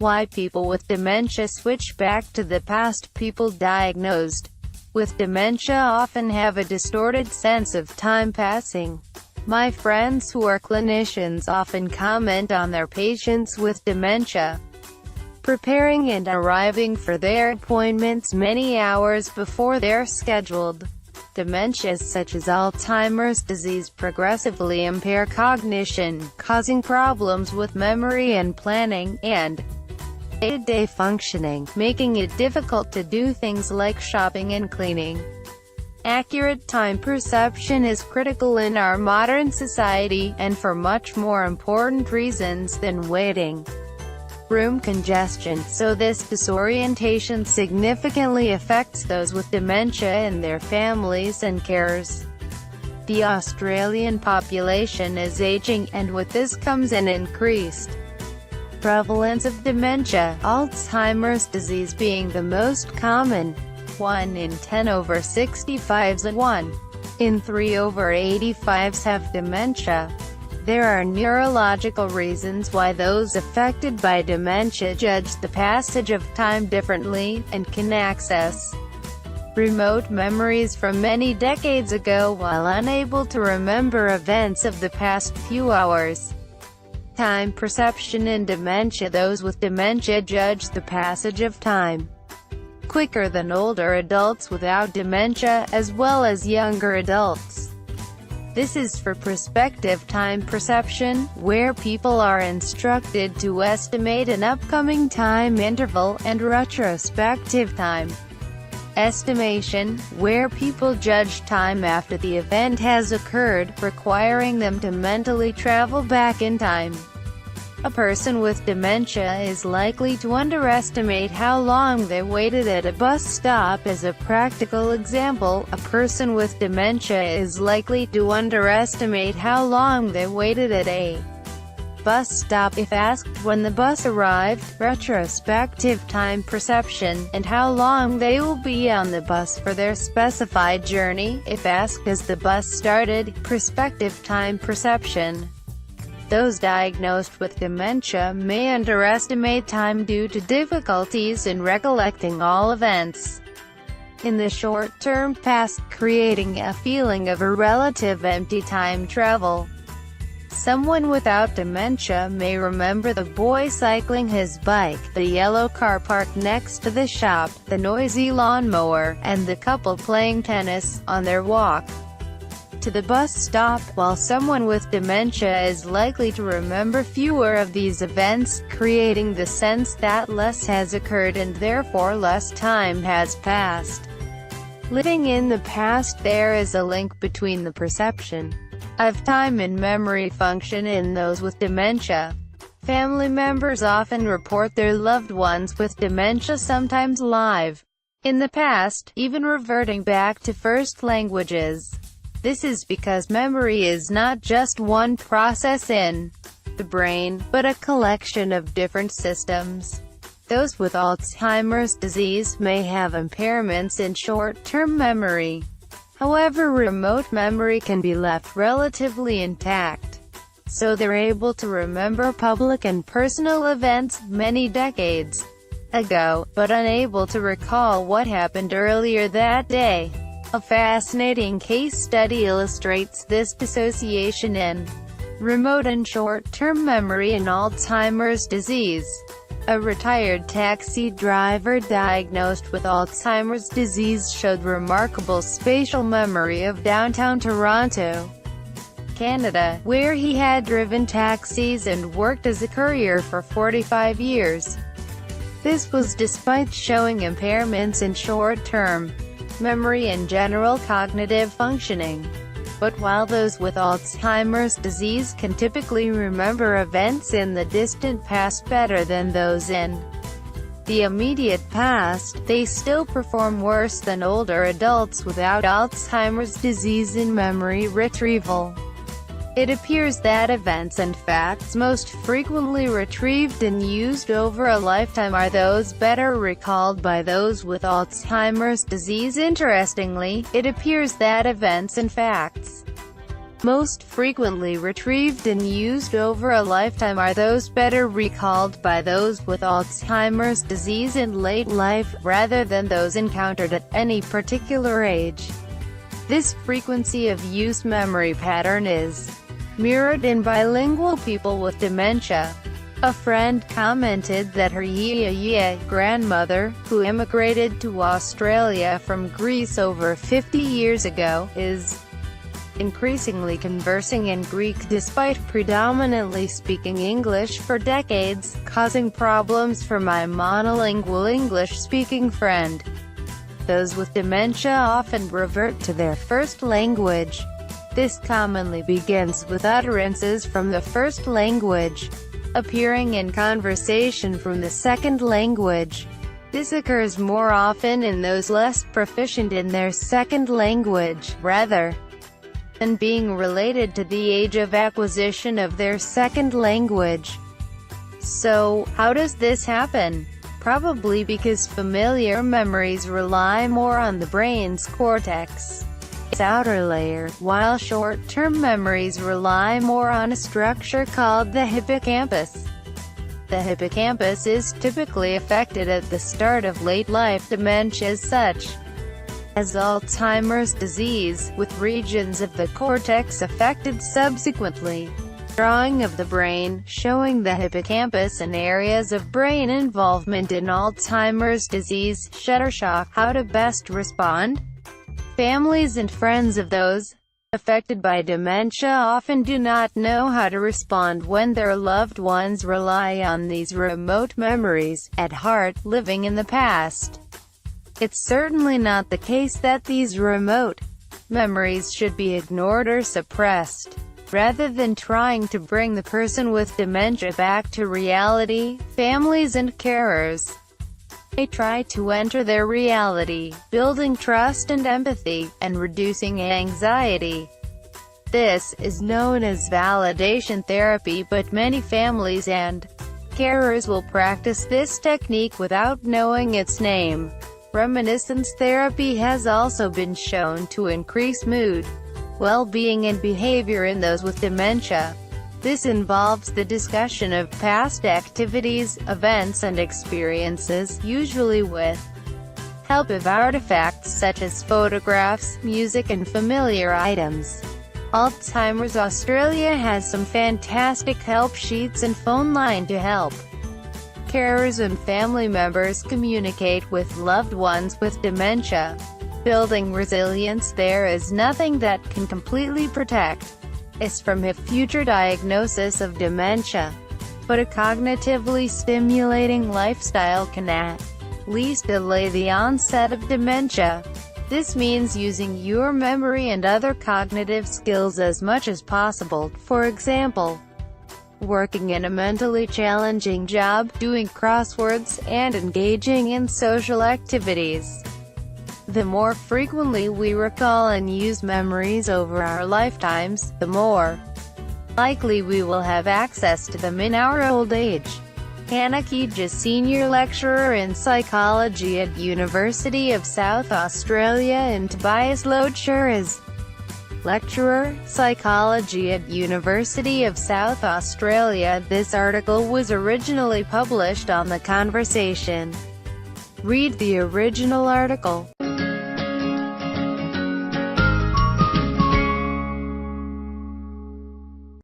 Why people with dementia switch back to the past. People diagnosed with dementia often have a distorted sense of time passing. My friends who are clinicians often comment on their patients with dementia preparing and arriving for their appointments many hours before they're scheduled. Dementias such as Alzheimer's disease progressively impair cognition, causing problems with memory and planning, and day-to-day functioning, making it difficult to do things like shopping and cleaning. Accurate time perception is critical in our modern society, and for much more important reasons than waiting room congestion, so this disorientation significantly affects those with dementia and their families and carers. The Australian population is aging, and with this comes an increased prevalence of dementia, Alzheimer's disease being the most common. 1 in 10 over 65s and 1 in 3 over 85s have dementia. There are neurological reasons why those affected by dementia judge the passage of time differently, and can access remote memories from many decades ago while unable to remember events of the past few hours. Time perception in dementia. Those with dementia judge the passage of time quicker than older adults without dementia, as well as younger adults. This is for prospective time perception, where people are instructed to estimate an upcoming time interval, and retrospective time estimation, where people judge time after the event has occurred, requiring them to mentally travel back in time. A person with dementia is likely to underestimate how long they waited at a bus stop. As a practical example, a person with dementia is likely to underestimate how long they waited at a bus stop if asked when the bus arrived, retrospective time perception, and how long they will be on the bus for their specified journey, if asked as the bus started, prospective time perception. Those diagnosed with dementia may underestimate time due to difficulties in recollecting all events in the short-term past, creating a feeling of a relative empty time travel. Someone without dementia may remember the boy cycling his bike, the yellow car parked next to the shop, the noisy lawnmower, and the couple playing tennis on their walk to the bus stop, while someone with dementia is likely to remember fewer of these events, creating the sense that less has occurred and therefore less time has passed. Living in the past. There is a link between the perception of time and memory function in those with dementia. Family members often report their loved ones with dementia sometimes live in the past, even reverting back to first languages. This is because memory is not just one process in the brain, but a collection of different systems. Those with Alzheimer's disease may have impairments in short-term memory. However, remote memory can be left relatively intact, so they're able to remember public and personal events many decades ago, but unable to recall what happened earlier that day. A fascinating case study illustrates this dissociation in remote and short-term memory in Alzheimer's disease. A retired taxi driver diagnosed with Alzheimer's disease showed remarkable spatial memory of downtown Toronto, Canada, where he had driven taxis and worked as a courier for 45 years. This was despite showing impairments in short-term memory and general cognitive functioning. But while those with Alzheimer's disease can typically remember events in the distant past better than those in the immediate past, they still perform worse than older adults without Alzheimer's disease in memory retrieval. It appears that events and facts most frequently retrieved and used over a lifetime are those better recalled by those with Alzheimer's disease. Interestingly, it appears that events and facts most frequently retrieved and used over a lifetime are those better recalled by those with Alzheimer's disease in late life, rather than those encountered at any particular age. This frequency of use memory pattern is mirrored in bilingual people with dementia. A friend commented that her grandmother, who immigrated to Australia from Greece over 50 years ago, is increasingly conversing in Greek despite predominantly speaking English for decades, causing problems for my monolingual English-speaking friend. Those with dementia often revert to their first language. This commonly begins with utterances from the first language appearing in conversation from the second language. This occurs more often in those less proficient in their second language, rather than being related to the age of acquisition of their second language. So, how does this happen? Probably because familiar memories rely more on the brain's cortex, its outer layer, while short-term memories rely more on a structure called the hippocampus. The hippocampus is typically affected at the start of late-life dementias such as Alzheimer's disease, with regions of the cortex affected subsequently. Drawing of the brain, showing the hippocampus and areas of brain involvement in Alzheimer's disease, Shuttershock. How to best respond? Families and friends of those affected by dementia often do not know how to respond when their loved ones rely on these remote memories, at heart, living in the past. It's certainly not the case that these remote memories should be ignored or suppressed. Rather than trying to bring the person with dementia back to reality, families and carers may try to enter their reality, building trust and empathy, and reducing anxiety. This is known as validation therapy, but many families and carers will practice this technique without knowing its name. Reminiscence therapy has also been shown to increase mood, well-being and behavior in those with dementia. This involves the discussion of past activities, events and experiences, usually with help of artifacts such as photographs, music and familiar items. Alzheimer's Australia has some fantastic help sheets and phone line to help carers and family members communicate with loved ones with dementia. Building resilience. There is nothing that can completely protect us from a future diagnosis of dementia, but a cognitively stimulating lifestyle can at least delay the onset of dementia. This means using your memory and other cognitive skills as much as possible, for example, working in a mentally challenging job, doing crosswords, and engaging in social activities. The more frequently we recall and use memories over our lifetimes, the more likely we will have access to them in our old age. Hannah Keege, Senior Lecturer in Psychology at University of South Australia, and Tobias Loacher is Lecturer, Psychology at University of South Australia. This article was originally published on The Conversation. Read the original article.